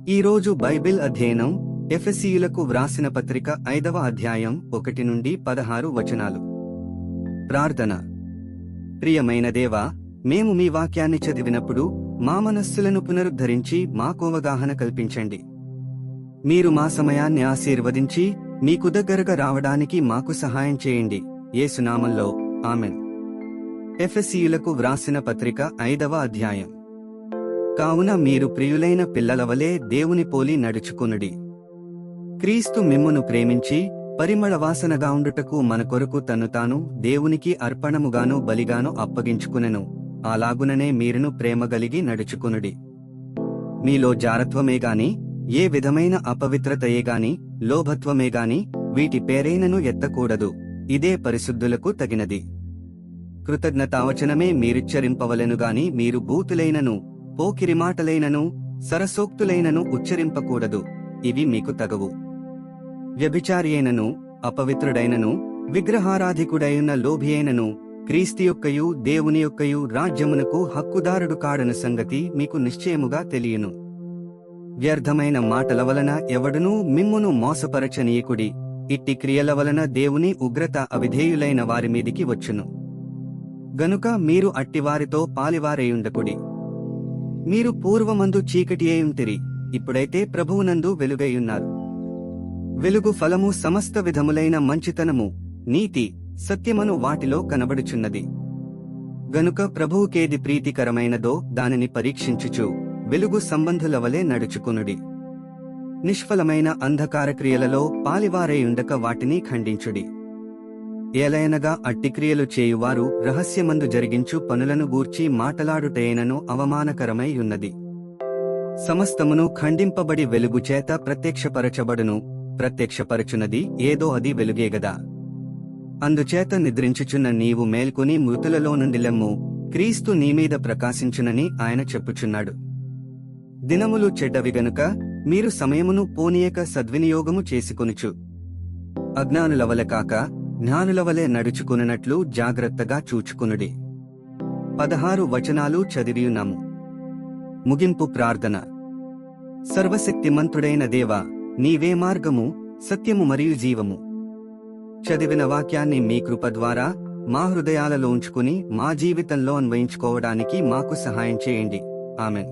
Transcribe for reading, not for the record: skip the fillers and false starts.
ఈరోజు బైబిల్ అధ్యయనం ఎఫెసీయులకు వ్రాసిన పత్రిక 5వ అధ్యాయం 1 నుండి 16 వచనాలు. ప్రార్థన. ప్రియమైన దేవా, మేము మీ వాక్యాన్ని చదివినప్పుడు మా మనస్సులను పునరుద్ధరించి మాకు అవగాహన కల్పించండి. మీరు మా సమయాన్ని ఆశీర్వదించి మీకు దగ్గరగా రావడానికి మాకు సహాయం చేయండి. యేసు నామంలో ఆమెన్. ఎఫెసీయులకు వ్రాసిన పత్రిక 5వ అధ్యాయం. కావున మీరు ప్రియులైన పిల్లలవలే దేవుని పోలి నడుచుకొనుడి. క్రీస్తు మిమ్మును ప్రేమించి పరిమళ వాసనగా ఉండుటకు మన కొరకు తన్ను తాను దేవునికి అర్పణముగాను బలిగాను అప్పగించుకునెను. అలాగుననే మీరును ప్రేమగలిగి నడుచుకొనుడి. మీలో జారత్వమేగాని ఏ విధమైన అపవిత్రతయేగాని లోభత్వమేగాని వీటి పేరైనను ఎత్తకూడదు. ఇదే పరిశుద్ధులకు తగినది. కృతజ్ఞతావచనమే మీరుచ్చరింపవలెనుగాని మీరు బూతులైనను పోకిరిమాటలైనను సరసోక్తులైనను ఉచ్చరింపకూడదు. ఇవి మీకు తగవు. వ్యభిచారి అయినను అపవిత్రుడైనను విగ్రహారాధికుడైన లోభియైనను క్రీస్తు యొక్కయు దేవుని యొక్కయు రాజ్యమునకు హక్కుదారుడు కాడను సంగతి మీకు నిశ్చయముగా తెలియను. వ్యర్థమైన మాటల వలన ఎవడునూ మిమ్మును మోసపరచనీయకుడి. ఇట్టి క్రియల వలన దేవుని ఉగ్రత అవిధేయులైన వారి మీదికి వచ్చును. గనుక మీరు అట్టివారితో పాలివారేయుండకుడి. మీరు పూర్వమందు చీకటియేయుంటిరి, ఇప్పుడైతే ప్రభువునందు వెలుగైయున్నారు. వెలుగు ఫలము సమస్త విధములైన మంచితనము, నీతి, సత్యమను వాటిలో కనబడుచున్నది. గనుక ప్రభువుకేది ప్రీతికరమైనదో దానిని పరీక్షించుచు వెలుగు సంబంధుల వలె నడుచుకునుడి. నిష్ఫలమైన అంధకార క్రియలలో పాలివారేయుండక వాటిని ఖండించుడి. ఏలయనగా అట్టిక్రియలు చేయువారు రహస్యమందు జరిగించు పనులను గూర్చి మాటలాడుటైనను అవమానకరమై ఉన్నది. సమస్తమును ఖండింపబడి వెలుగుచేత ప్రత్యక్షపరచబడును. ప్రత్యక్షపరచునది ఏదో అది వెలుగేగదా. అందుచేత నిద్రించుచున్న నీవు మేల్కొని మృతులలో నుండి లెమ్ము, క్రీస్తు నీమీద ప్రకాశించునని ఆయన చెప్పుచున్నాడు. దినములు చెడ్డవి గనుక మీరు సమయమును పోనీయక సద్వినియోగము చేసుకొనుచు అజ్ఞానులవలె కాక జ్ఞానులవలె నడుచుకున్నట్లు జాగ్రత్తగా చూచుకునుడి. 16 వచనాలు చదివియున్నాము. ముగింపు ప్రార్థన. సర్వశక్తిమంతుడైన దేవా, నీవే మార్గము, సత్యము మరియు జీవము. చదివిన వాక్యాన్ని మీ కృప ద్వారా మా హృదయాలలో ఉంచుకుని మా జీవితంలో అన్వయించుకోవడానికి మాకు సహాయం చేయండి. ఆమెన్.